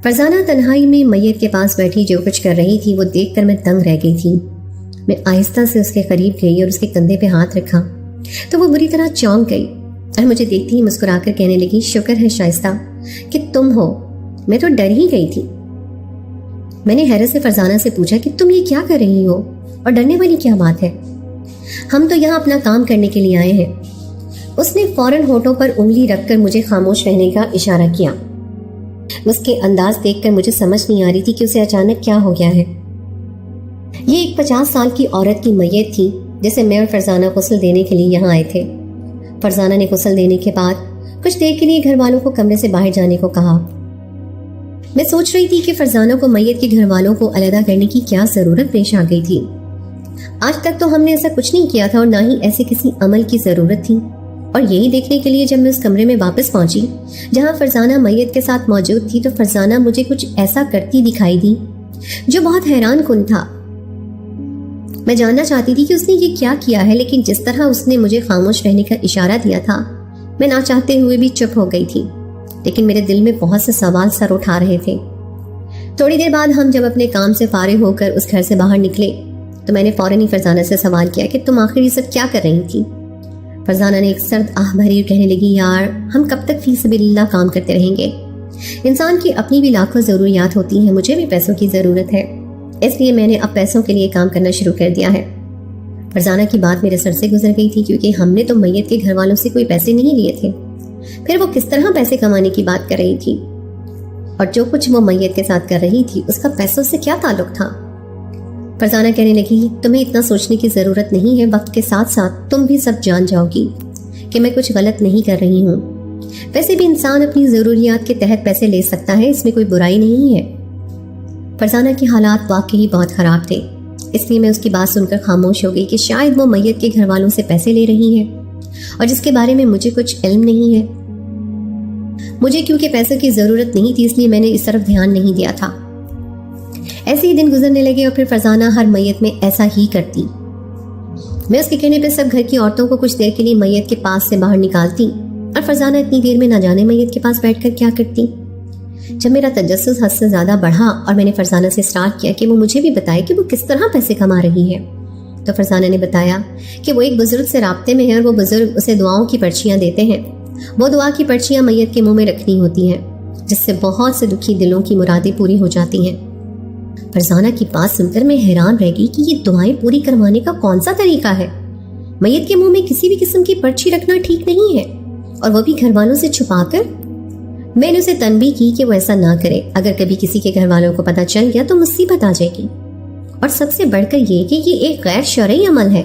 فرزانہ تنہائی میں میت کے پاس بیٹھی جو کچھ کر رہی تھی وہ دیکھ کر میں دنگ رہ گئی تھی۔ میں آہستہ سے اس کے قریب گئی اور اس کے کندھے پہ ہاتھ رکھا تو وہ بری طرح چونک گئی اور مجھے دیکھتی ہی مسکرا کر کہنے لگی، شکر ہے شائستہ کہ تم ہو، میں تو ڈر ہی گئی تھی۔ میں نے حیرت سے فرزانہ سے پوچھا کہ تم یہ کیا کر رہی ہو اور ڈرنے والی کیا بات ہے؟ ہم تو یہاں اپنا کام کرنے کے لیے آئے ہیں۔ اس نے فوراً ہونٹوں پر انگلی رکھ کر مجھے خاموش رہنے کا اشارہ کیا۔ اس کے انداز دیکھ کر مجھے سمجھ نہیں آ رہی تھی کہ اسے اچانک کیا ہو گیا ہے۔ یہ ایک 50 سال کی عورت کی میت تھی جسے میں اور فرزانہ غسل دینے کے لیے یہاں آئے تھے۔ فرزانہ نے غسل دینے کے بعد کچھ دیر کے لیے گھر والوں کو کمرے سے باہر جانے کو کہا۔ میں سوچ رہی تھی کہ فرزانہ کو میت کے گھر والوں کو علیحدہ کرنے کی کیا ضرورت پیش آ گئی تھی۔ آج تک تو ہم نے ایسا کچھ نہیں کیا تھا اور نہ ہی ایسے کسی عمل کی ضرورت تھی، اور یہی دیکھنے کے لیے جب میں اس کمرے میں واپس پہنچی جہاں فرزانہ میت کے ساتھ موجود تھی تو فرزانہ مجھے کچھ ایسا کرتی دکھائی دی جو بہت حیران کن تھا۔ میں جاننا چاہتی تھی کہ اس نے یہ کیا کیا ہے، لیکن جس طرح اس نے مجھے خاموش رہنے کا اشارہ دیا تھا میں نہ چاہتے ہوئے بھی چپ ہو گئی تھی، لیکن میرے دل میں بہت سے سوال سر اٹھا رہے تھے۔ تھوڑی دیر بعد ہم جب اپنے کام سے فارغ ہو کر اس گھر سے باہر نکلے تو میں نے فوراً ہی فرزانہ سے سوال کیا کہ تم آخر یہ سب کیا کر رہی تھی؟ فرزانہ نے ایک سرد آہ بھری اور کہنے لگی، یار ہم کب تک فی سبیل اللہ کام کرتے رہیں گے؟ انسان کی اپنی بھی لاکھوں ضروریات ہوتی ہیں، مجھے بھی پیسوں کی ضرورت ہے، اس لیے میں نے اب پیسوں کے لیے کام کرنا شروع کر دیا ہے۔ فرزانہ کی بات میرے سر سے گزر گئی تھی کیونکہ ہم نے تو میت کے گھر والوں سے کوئی پیسے نہیں لیے تھے، پھر وہ کس طرح پیسے کمانے کی بات کر رہی تھی، اور جو کچھ وہ میت کے ساتھ کر رہی تھی اس کا پیسوں سے کیا تعلق تھا؟ فرزانہ کہنے لگی، تمہیں اتنا سوچنے کی ضرورت نہیں ہے، وقت کے ساتھ ساتھ تم بھی سب جان جاؤ گی کہ میں کچھ غلط نہیں کر رہی ہوں۔ ویسے بھی انسان اپنی ضروریات کے تحت پیسے لے سکتا ہے، اس میں کوئی برائی نہیں ہے۔ فرزانہ کے حالات واقعی بہت خراب تھے، اس لیے میں اس کی بات سن کر خاموش ہو گئی کہ شاید وہ میت کے گھر والوں سے پیسے لے رہی ہے اور جس کے بارے میں مجھے کچھ علم نہیں ہے۔ مجھے کیونکہ پیسوں کی ضرورت نہیں تھی اس لیے میں نے اس طرف دھیان نہیں دیا تھا۔ ایسے ہی دن گزرنے لگے اور پھر فرزانہ ہر میت میں ایسا ہی کرتی۔ میں اس کے کہنے پہ سب گھر کی عورتوں کو کچھ دیر کے لیے میت کے پاس سے باہر نکالتی اور فرزانہ اتنی دیر میں نہ جانے میت کے پاس بیٹھ کر کیا کرتی۔ جب میرا تجسس حد سے زیادہ بڑھا اور میں نے فرزانہ سے اسٹارٹ کیا کہ وہ مجھے بھی بتائے کہ وہ کس طرح پیسے کما رہی ہے، تو فرزانہ نے بتایا کہ وہ ایک بزرگ سے رابطے میں ہے اور وہ بزرگ اسے دعاؤں کی پرچیاں دیتے ہیں۔ وہ دعا کی پرچیاں میت کے منہ میں رکھنی ہوتی ہیں جس سے بہت سے دکھی دلوں کی مرادیں پوری ہو جاتی ہیں۔ فرزانہ کی بات سن کر میں حیران رہ گئی کہ یہ دعائیں پوری کروانے کا کون سا طریقہ ہے؟ میت کے منہ میں کسی بھی قسم کی پرچی رکھنا ٹھیک نہیں ہے، اور وہ بھی گھر والوں سے چھپا کر۔ میں نے اسے تنبیہ کی کہ وہ ایسا نہ کرے، اگر کبھی کسی کے گھر والوں کو پتہ چل گیا تو مصیبت آ جائے گی، اور سب سے بڑھ کر یہ کہ یہ ایک غیر شرعی عمل ہے۔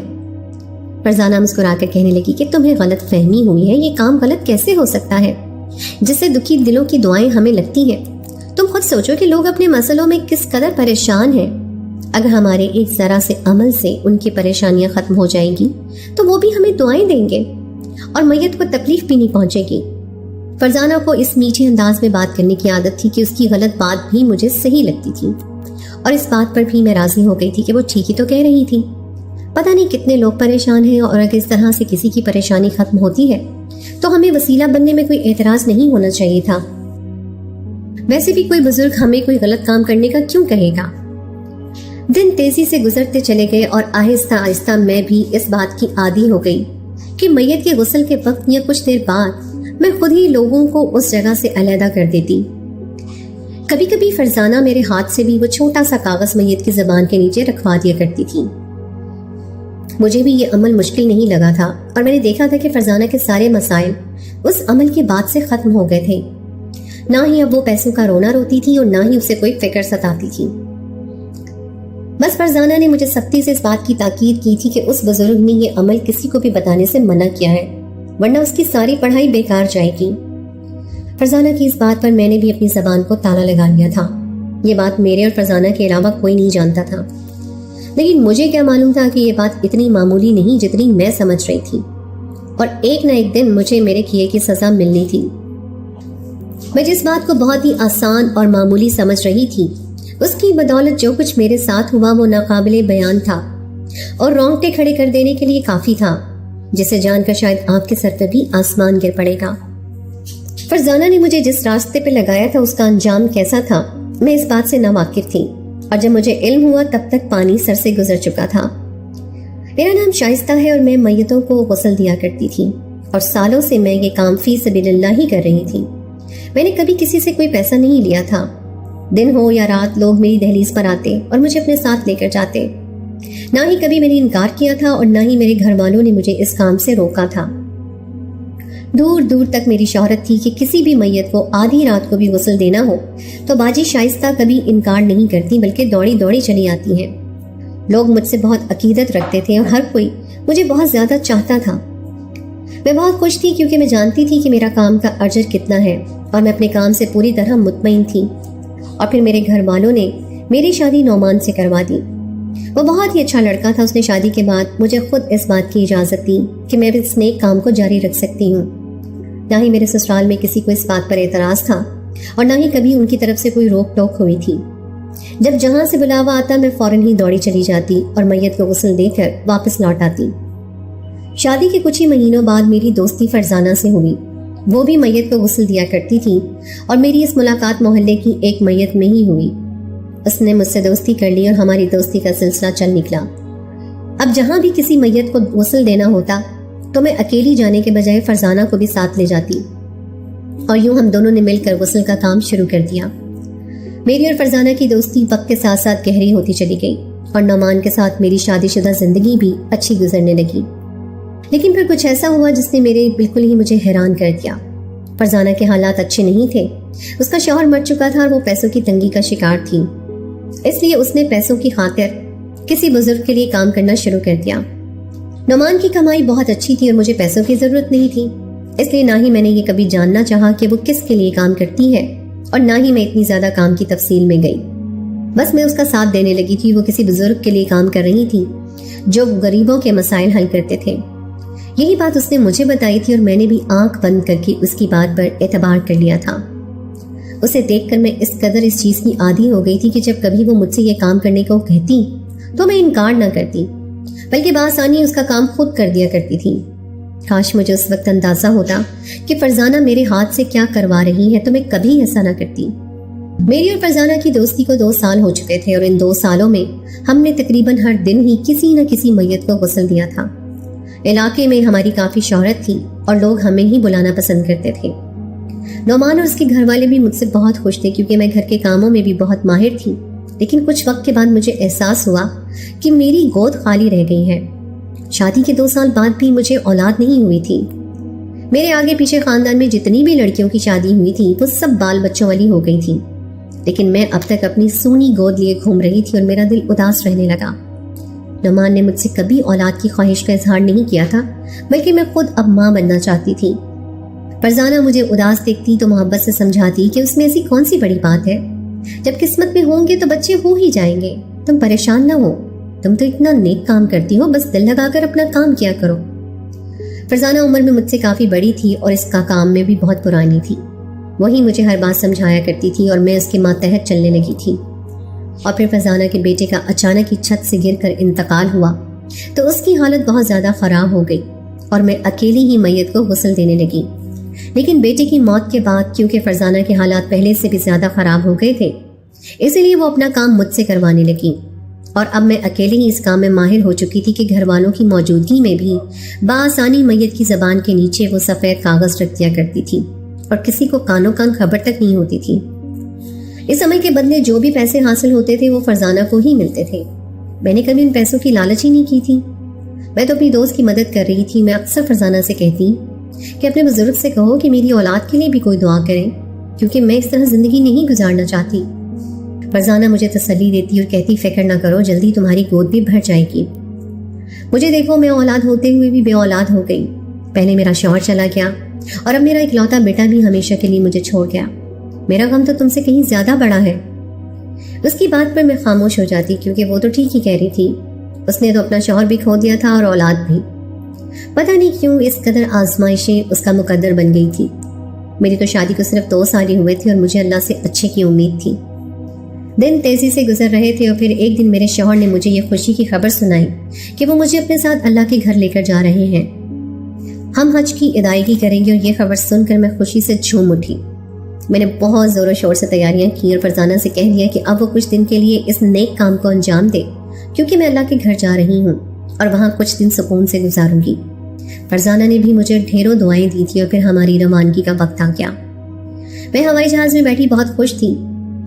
فرزانہ مسکرا کر کہنے لگی کہ تمہیں غلط فہمی ہوئی ہے، یہ کام غلط کیسے ہو سکتا ہے جس سے دکھی دلوں کی دعائیں ہمیں لگتی ہیں؟ تم خود سوچو کہ لوگ اپنے مسئلوں میں کس قدر پریشان ہیں، اگر ہمارے ایک ذرا سے عمل سے ان کی پریشانیاں ختم ہو جائیں گی تو وہ بھی ہمیں دعائیں دیں گے اور میت کو تکلیف بھی نہیں پہنچے گی۔ فرزانہ کو اس میٹھے انداز میں بات کرنے کی عادت تھی کہ اس کی غلط بات بھی مجھے صحیح لگتی تھی، اور اس بات پر بھی میں راضی ہو گئی تھی کہ وہ ٹھیک ہی تو کہہ رہی تھی۔ پتہ نہیں کتنے لوگ پریشان ہیں، اور اگر اس طرح سے کسی کی پریشانی ختم ہوتی ہے تو ہمیں وسیلہ بننے میں کوئی اعتراض نہیں ہونا چاہیے تھا۔ ویسے بھی کوئی بزرگ ہمیں کوئی غلط کام کرنے کا کیوں کہے گا؟ دن تیزی سے گزرتے چلے گئے اور آہستہ آہستہ میں بھی اس بات کی عادی ہو گئی کہ میت کے غسل کے وقت یا کچھ دیر بعد میں خود ہی لوگوں کو اس جگہ سے علیحدہ کر دیتی۔ کبھی کبھی فرزانہ میرے ہاتھ سے بھی وہ چھوٹا سا کاغذ میت کی زبان کے نیچے رکھوا دیا کرتی تھی۔ مجھے بھی یہ عمل مشکل نہیں لگا تھا، اور میں نے دیکھا تھا کہ فرزانہ کے سارے مسائل اس عمل کے بعد سے ختم ہو گئے تھے۔ نہ ہی اب وہ پیسوں کا رونا روتی تھی اور نہ ہی اسے کوئی فکر ستاتی تھی۔ بس فرزانہ نے مجھے سختی سے اس بات کی تاکید کی تھی کہ اس بزرگ نے یہ عمل کسی کو بھی بتانے سے منع کیا ہے، ورنہ اس کی ساری پڑھائی بیکار جائے گی۔ فرزانہ کی اس بات پر میں نے بھی اپنی زبان کو تالا لگا لیا تھا۔ یہ بات میرے اور فرزانہ کے علاوہ کوئی نہیں جانتا تھا، لیکن مجھے کیا معلوم تھا کہ یہ بات اتنی معمولی نہیں جتنی میں سمجھ رہی تھی، اور ایک نہ ایک دن مجھے میرے کیے کی سزا ملنی تھی۔ میں جس بات کو بہت ہی آسان اور معمولی سمجھ رہی تھی اس کی بدولت جو کچھ میرے ساتھ ہوا وہ ناقابل بیان تھا اور رونگٹے کھڑے کر دینے کے لیے کافی تھا، جسے جان کر شاید آپ کے سر پہ بھی آسمان گر پڑے گا۔ فرزانہ نے مجھے جس راستے پہ لگایا تھا اس کا انجام کیسا تھا میں اس بات سے ناواقف تھی، اور جب مجھے علم ہوا تب تک پانی سر سے گزر چکا تھا۔ میرا نام شائستہ ہے اور میں میتوں کو غسل دیا کرتی تھی، اور سالوں سے میں یہ کام فی سبیل اللہ ہی کر رہی تھی۔ میں نے کبھی کسی سے کوئی پیسہ نہیں لیا تھا۔ دن ہو یا رات لوگ میری دہلیز پر آتے اور مجھے اپنے ساتھ لے کر جاتے۔ نہ ہی کبھی میں نے انکار کیا تھا اور نہ ہی میرے گھر والوں نے مجھے اس کام سے روکا تھا۔ دور دور تک میری شہرت تھی کہ کسی بھی میت کو آدھی رات کو بھی غسل دینا ہو تو باجی شائستہ کبھی انکار نہیں کرتی، بلکہ دوڑی دوڑی چلی آتی ہیں۔ لوگ مجھ سے بہت عقیدت رکھتے تھے اور ہر کوئی مجھے بہت زیادہ چاہتا تھا۔ میں بہت خوش تھی کیونکہ میں جانتی تھی کہ میرا کام کا اجر کتنا ہے، اور میں اپنے کام سے پوری طرح مطمئن تھی۔ اور پھر میرے گھر والوں نے میری شادی نعمان سے کروا دی۔ وہ بہت ہی اچھا لڑکا تھا۔ اس نے شادی کے بعد مجھے خود اس بات کی اجازت دی کہ میں اس نیک کام کو جاری رکھ سکتی ہوں۔ نہ ہی میرے سسرال میں کسی کو اس بات پر اعتراض تھا اور نہ ہی کبھی ان کی طرف سے کوئی روک ٹوک ہوئی تھی۔ جب جہاں سے بلاوا آتا میں فوراً ہی دوڑی چلی جاتی اور میت کو غسل دے کر واپس لوٹ آتی۔ شادی کے کچھ ہی مہینوں بعد میری دوستی فرزانہ سے ہوئی۔ وہ بھی میت کو غسل دیا کرتی تھی اور میری اس ملاقات محلے کی ایک میت میں ہی ہوئی۔ اس نے مجھ سے دوستی کر لی اور ہماری دوستی کا سلسلہ چل نکلا۔ اب جہاں بھی کسی میت کو غسل دینا ہوتا تو میں اکیلی جانے کے بجائے فرزانہ کو بھی ساتھ لے جاتی، اور یوں ہم دونوں نے مل کر غسل کا کام شروع کر دیا۔ میری اور فرزانہ کی دوستی وقت کے ساتھ ساتھ گہری ہوتی چلی گئی اور نعمان کے ساتھ میری شادی شدہ زندگی بھی اچھی گزرنے لگی۔ لیکن پھر کچھ ایسا ہوا جس نے بالکل ہی مجھے حیران کر دیا۔ فرزانہ کے حالات اچھے نہیں تھے۔ اس کا شوہر مر چکا تھا اور وہ پیسوں کی تنگی کا شکار تھی، اس لیے اس نے پیسوں کی خاطر کسی بزرگ کے لیے کام کرنا شروع کر دیا۔ نعمان کی کمائی بہت اچھی تھی اور مجھے پیسوں کی ضرورت نہیں تھی، اس لیے نہ ہی میں نے یہ کبھی جاننا چاہا کہ وہ کس کے لیے کام کرتی ہے، اور نہ ہی میں اتنی زیادہ کام کی تفصیل میں گئی۔ بس میں اس کا ساتھ دینے لگی تھی۔ وہ کسی بزرگ کے لیے کام کر رہی تھی جو غریبوں کے مسائل حل کرتے تھے۔ یہی بات اس نے مجھے بتائی تھی اور میں نے بھی آنکھ بند کر کے اس کی بات پر اعتبار کر لیا تھا۔ اسے دیکھ کر میں اس قدر اس چیز کی عادی ہو گئی تھی کہ جب کبھی وہ مجھ سے یہ کام کرنے کو کہتی تو میں انکار نہ کرتی، بلکہ بآسانی اس کا کام خود کر دیا کرتی تھی۔ کاش مجھے اس وقت اندازہ ہوتا کہ فرزانہ میرے ہاتھ سے کیا کروا رہی ہے تو میں کبھی ایسا نہ کرتی۔ میری اور فرزانہ کی دوستی کو 2 سال ہو چکے تھے اور ان 2 سالوں میں ہم نے تقریباً ہر دن ہی کسی نہ کسی میت کو غسل دیا تھا۔ علاقے میں ہماری کافی شہرت تھی اور لوگ ہمیں ہی بلانا پسند کرتے تھے۔ نعمان اور اس کے گھر والے بھی مجھ سے بہت خوش تھے کیونکہ میں گھر کے کاموں میں بھی بہت ماہر تھی۔ لیکن کچھ وقت کے بعد مجھے احساس ہوا کہ میری گود خالی رہ گئی ہے۔ شادی کے 2 سال بعد بھی مجھے اولاد نہیں ہوئی تھی۔ میرے آگے پیچھے خاندان میں جتنی بھی لڑکیوں کی شادی ہوئی تھی وہ سب بال بچوں والی ہو گئی تھی، لیکن میں اب تک اپنی سونی گود لیے گھوم رہی تھی اور میرا دل اداس رہنے لگا۔ نعمان نے مجھ سے کبھی اولاد کی خواہش کا اظہار نہیں کیا تھا، بلکہ میں خود اب ماں بننا چاہتی تھی۔ فرزانہ مجھے اداس دیکھتی تو محبت سے سمجھاتی کہ اس میں ایسی کون سی بڑی بات ہے، جب قسمت میں ہوں گے تو بچے ہو ہی جائیں گے، تم پریشان نہ ہو، تم تو اتنا نیک کام کرتی ہو، بس دل لگا کر اپنا کام کیا کرو۔ فرزانہ عمر میں مجھ سے کافی بڑی تھی اور اس کا کام میں بھی بہت پرانی تھی۔ وہی مجھے ہر بات سمجھایا کرتی تھی اور میں اس کے ماتحت چلنے لگی تھی۔ اور پھر فرزانہ کے بیٹے کا اچانک ہی چھت سے گر کر انتقال ہوا تو اس کی حالت بہت زیادہ خراب ہو گئی اور میں اکیلی ہی میت کو غسل دینے لگی۔ لیکن بیٹے کی موت کے بعد کیونکہ فرزانہ کے حالات پہلے سے بھی زیادہ خراب ہو گئے تھے، اسی لیے وہ اپنا کام مجھ سے کروانے لگی، اور اب میں اکیلے ہی اس کام میں ماہر ہو چکی تھی کہ گھر والوں کی موجودگی میں بھی بآسانی میت کی زبان کے نیچے وہ سفید کاغذ رکھ دیا کرتی تھی اور کسی کو کانوں کان خبر تک نہیں ہوتی تھی۔ اس عمل کے بدلے جو بھی پیسے حاصل ہوتے تھے وہ فرزانہ کو ہی ملتے تھے۔ میں نے کبھی ان پیسوں کی لالچ ہی نہیں کی تھی، میں تو اپنی دوست کی مدد کر رہی تھی۔ میں اکثر فرزانہ سے کہتی کہ اپنے بزرگ سے کہو کہ میری اولاد کے لیے بھی کوئی دعا کرے، کیونکہ میں اس طرح زندگی نہیں گزارنا چاہتی۔ فرزانہ مجھے تسلی دیتی اور کہتی فکر نہ کرو، جلدی تمہاری گود بھی بھر جائے گی۔ مجھے دیکھو، میں اولاد ہوتے ہوئے بھی بے اولاد ہو گئی۔ پہلے میرا شوہر چلا گیا اور اب میرا اکلوتا بیٹا بھی ہمیشہ کے لیے مجھے چھوڑ گیا۔ میرا غم تو تم سے کہیں زیادہ بڑا ہے۔ اس کی بات پر میں خاموش ہو جاتی کیونکہ وہ تو ٹھیک ہی کہہ رہی تھی۔ اس نے تو اپنا شوہر بھی کھو دیا تھا اور اولاد بھی۔ پتہ نہیں کیوں اس قدر آزمائشیں اس کا مقدر بن گئی تھی۔ میری تو شادی کو صرف 2 سال ہی ہوئے تھے اور مجھے اللہ سے اچھے کی امید تھی۔ دن تیزی سے گزر رہے تھے اور پھر ایک دن میرے شوہر نے مجھے یہ خوشی کی خبر سنائی کہ وہ مجھے اپنے ساتھ اللہ کے گھر لے کر جا رہے ہیں۔ ہم حج کی ادائیگی کریں گے، اور یہ خبر سن کر میں خوشی سے جھوم اٹھی۔ میں نے بہت زور و شور سے تیاریاں کی اور فرزانہ سے کہہ دیا کہ اب وہ کچھ دن کے لیے اس نیک کام کو انجام دے، کیونکہ میں اللہ کے گھر جا رہی ہوں اور وہاں کچھ دن سکون سے گزاروں گی۔ فرزانہ نے بھی مجھے ڈھیروں دعائیں دی تھی اور پھر ہماری روانگی کا وقت آ گیا۔ میں ہوائی جہاز میں بیٹھی بہت خوش تھی،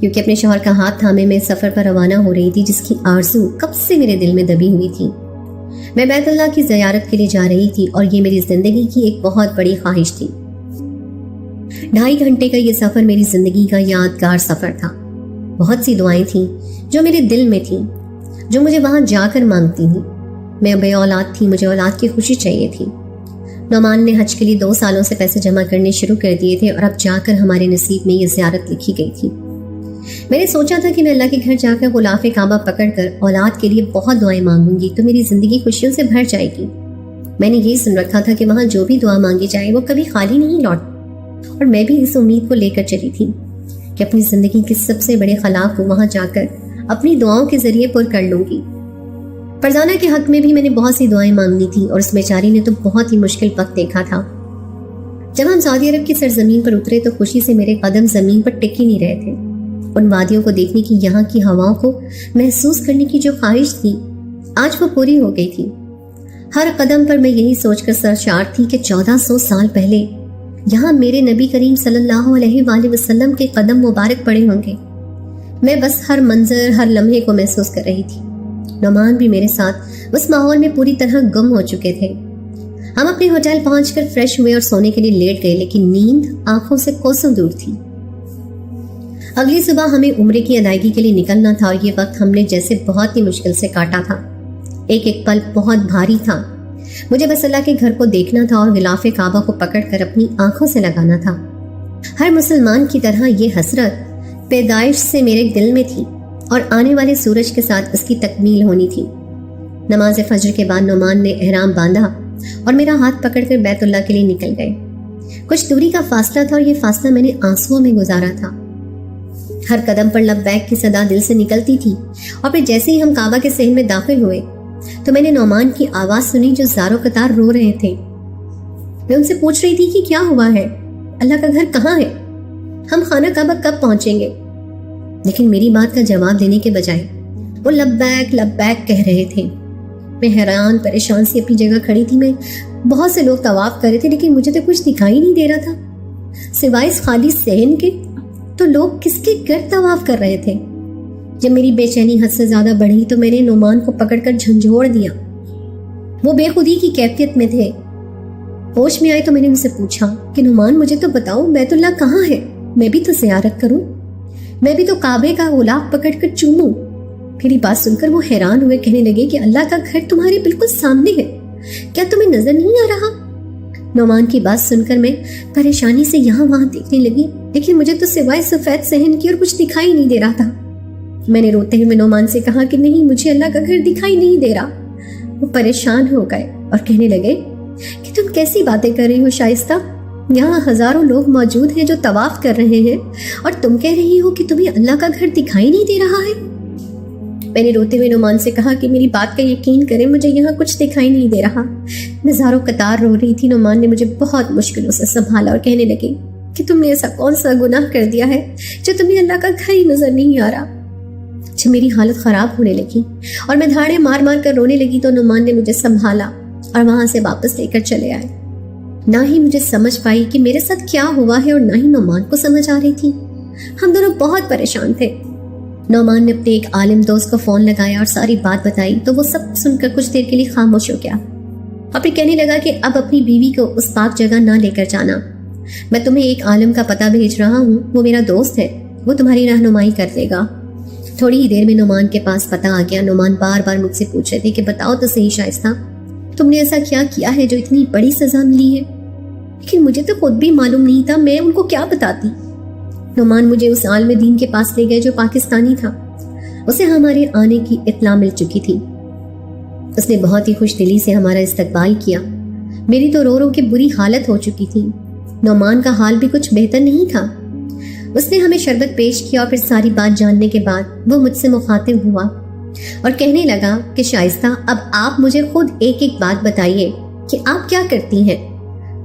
کیونکہ اپنے شوہر کا ہاتھ تھامے میں سفر پر روانہ ہو رہی تھی، جس کی آرزو کب سے میرے دل میں دبی ہوئی تھی۔ میں بیت اللہ کی زیارت کے لیے جا رہی تھی اور یہ میری زندگی کی ایک بہت بڑی خواہش تھی۔ 2.5 گھنٹے کا یہ سفر میری زندگی کا یادگار سفر تھا۔ بہت سی دعائیں تھیں جو میرے دل میں تھیں، جو مجھے وہاں جا کر مانگتی تھیں۔ میں بے اولاد تھی، مجھے اولاد کی خوشی چاہیے تھی۔ نعمان نے حج کے لیے 2 سالوں سے پیسے جمع کرنے شروع کر دیے تھے اور اب جا کر ہمارے نصیب میں یہ زیارت لکھی گئی تھی۔ میں نے سوچا تھا کہ میں اللہ کے گھر جا کر غلاف کعبہ پکڑ کر اولاد کے لیے بہت دعائیں مانگوں گی تو میری زندگی خوشیوں سے بھر جائے گی۔ میں نے یہ سن رکھا تھا کہ وہاں جو بھی دعا مانگی جائے وہ کبھی خالی نہیں لوٹ، اور میں بھی اس امید کو لے کر چلی تھی کہ اپنی زندگی کے سب سے بڑے خلا کو وہاں جا کر اپنی دعاؤں کے ذریعے پر کر لوں گی۔ فرزانہ کے حق میں بھی میں نے بہت سی دعائیں مانگنی تھی، اور اس بیچاری نے تو بہت ہی مشکل وقت دیکھا تھا۔ جب ہم سعودی عرب کی سرزمین پر اترے تو خوشی سے میرے قدم زمین پر ٹک ہی نہیں رہے تھے۔ ان وادیوں کو دیکھنے کی، یہاں کی ہواؤں کو محسوس کرنے کی جو خواہش تھی آج وہ پوری ہو گئی تھی۔ ہر قدم پر میں یہی سوچ کر سرشار تھی کہ 1400 سال پہلے یہاں میرے نبی کریم صلی اللہ علیہ وآلہ وسلم کے قدم مبارک پڑے ہوں گے۔ میں بس ہر منظر، ہر لمحے کو محسوس کر رہی تھی۔ نعمان بھی میرے ساتھ اس ماحول میں پوری طرح گم ہو چکے تھے۔ ہم اپنے ہوٹل پہنچ کر فریش ہوئے اور سونے کے لیے لیٹ گئے، لیکن نیند آنکھوں سے کوسوں دور تھی۔ اگلی صبح ہمیں عمرے کی ادائیگی کے لیے نکلنا تھا، اور یہ وقت ہم نے جیسے بہت ہی مشکل سے کاٹا تھا۔ ایک ایک پل بہت بھاری تھا۔ مجھے بس اللہ کے گھر کو دیکھنا تھا اور غلاف کعبہ کو پکڑ کر اپنی آنکھوں سے لگانا تھا۔ ہر مسلمان کی طرح یہ حسرت پیدائش سے میرے دل میں تھی، اور آنے والے سورج کے ساتھ اس کی تکمیل ہونی تھی۔ نماز فجر کے بعد نعمان نے احرام باندھا اور میرا ہاتھ پکڑ کر بیت اللہ کے لیے نکل گئے۔ کچھ دوری کا فاصلہ تھا اور یہ فاصلہ میں نے آنسوؤں میں گزارا تھا۔ ہر قدم پر لبیک کی صدا دل سے نکلتی تھی، اور پھر جیسے ہی ہم کعبہ کے صحن میں داخل ہوئے تو میں نے نعمان کی آواز سنی جو زاروں قطار رو رہے تھے۔ میں ان سے پوچھ رہی تھی کہ کیا ہوا ہے، اللہ کا گھر کہاں ہے، ہم خانہ کعبہ کب پہنچیں گے؟ لیکن میری بات کا جواب دینے کے بجائے وہ لبیک لبیک کہہ رہے تھے۔ میں حیران پریشان سی اپنی جگہ کھڑی تھی۔ میں بہت سے لوگ طواف کر رہے تھے، لیکن مجھے تو کچھ دکھائی نہیں دے رہا تھا سوائے اس خالی صحن کے۔ تو لوگ کس کے گھر طواف کر رہے تھے؟ جب میری بے چینی حد سے زیادہ بڑھی تو میں نے نعمان کو پکڑ کر جھنجھوڑ دیا۔ وہ بے خودی کی کیفیت میں تھے۔ ہوش میں آئے تو میں نے ان سے پوچھا کہ نعمان مجھے تو بتاؤ بیت اللہ کہاں ہے، میں بھی تو زیارت کروں، میں بھی تو کعبے کا غلاف پکڑ کر چوموں۔ میری بات سن کر وہ حیران ہوئے، کہنے لگے کہ اللہ کا گھر تمہارے بالکل سامنے ہے، کیا تمہیں نظر نہیں آ رہا؟ نعمان کی بات سن کر میں پریشانی سے یہاں وہاں دیکھنے لگی، لیکن مجھے تو سوائے سفید صحن کی اور کچھ دکھائی نہیں دے رہا تھا۔ میں نے روتے ہوئے نعمان سے کہا کہ نہیں، مجھے اللہ کا گھر دکھائی نہیں دے رہا۔ وہ پریشان ہو گئے اور کہنے لگے کہ تم کیسی باتیں کر رہی ہو شائستہ، یہاں ہزاروں لوگ موجود ہیں جو طواف کر رہے ہیں، اور تم کہہ رہی ہو کہ تمہیں اللہ کا گھر دکھائی نہیں دے رہا ہے۔ میں نے روتے ہوئے نعمان سے کہا کہ میری بات کا یقین کریں، مجھے یہاں کچھ دکھائی نہیں دے رہا۔ میں زاروں قطار رو رہی تھی۔ نعمان نے مجھے بہت مشکلوں سے سنبھالا اور کہنے لگے کہ تم نے ایسا کون سا گناہ کر دیا ہے جو تمہیں اللہ کا گھر ہی نظر نہیں آ رہا۔ جب میری حالت خراب ہونے لگی اور میں دھاڑے مار مار کر رونے لگی تو نعمان نے مجھے سنبھالا اور وہاں سے واپس لے کر چلے آئے۔ نہ ہی مجھے سمجھ پائی کہ میرے ساتھ کیا ہوا ہے، اور نہ ہی نعمان کو سمجھ آ رہی تھی۔ ہم دونوں بہت پریشان تھے۔ نعمان نے اپنے ایک عالم دوست کو فون لگایا اور ساری بات بتائی تو وہ سب سن کر کچھ دیر کے لیے خاموش ہو گیا، اور پھر کہنے لگا کہ اب اپنی بیوی کو اس پاک جگہ نہ لے کر جانا، میں تمہیں ایک عالم کا پتہ بھیج رہا ہوں، وہ میرا دوست ہے، وہ تمہاری رہنمائی کر دے گا۔ تھوڑی ہی دیر میں نعمان کے پاس پتہ آ گیا۔ نعمان بار بار مجھ سے پوچھ رہے تھے کہ بتاؤ تو صحیح شائستہ، تم نے ایسا کیا کیا ہے جو اتنی بڑی سزا ملی ہے؟ لیکن مجھے تو خود بھی معلوم نہیں تھا، میں ان کو کیا بتاتی۔ نعمان مجھے اس عالم دین کے پاس لے گئے جو پاکستانی تھا۔ اسے ہمارے آنے کی اطلاع مل چکی تھی۔ اس نے بہت ہی خوش دلی سے ہمارا استقبال کیا۔ میری تو رو رو کے بری حالت ہو چکی تھی۔ نعمان کا حال بھی کچھ بہتر نہیں تھا۔ اس نے ہمیں شربت پیش کیا اور پھر ساری بات جاننے کے بعد وہ مجھ سے مخاطب ہوا اور کہنے لگا کہ شائستہ اب آپ مجھے خود ایک ایک بات بتائیے کہ آپ کیا کرتی ہیں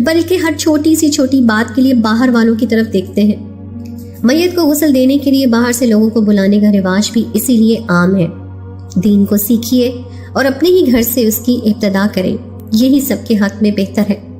بلکہ ہر چھوٹی سی چھوٹی بات کے لیے باہر والوں کی طرف دیکھتے ہیں۔ میت کو غسل دینے کے لیے باہر سے لوگوں کو بلانے کا رواج بھی اسی لیے عام ہے۔ دین کو سیکھیے اور اپنے ہی گھر سے اس کی ابتدا کریں، یہی سب کے حق میں بہتر ہے۔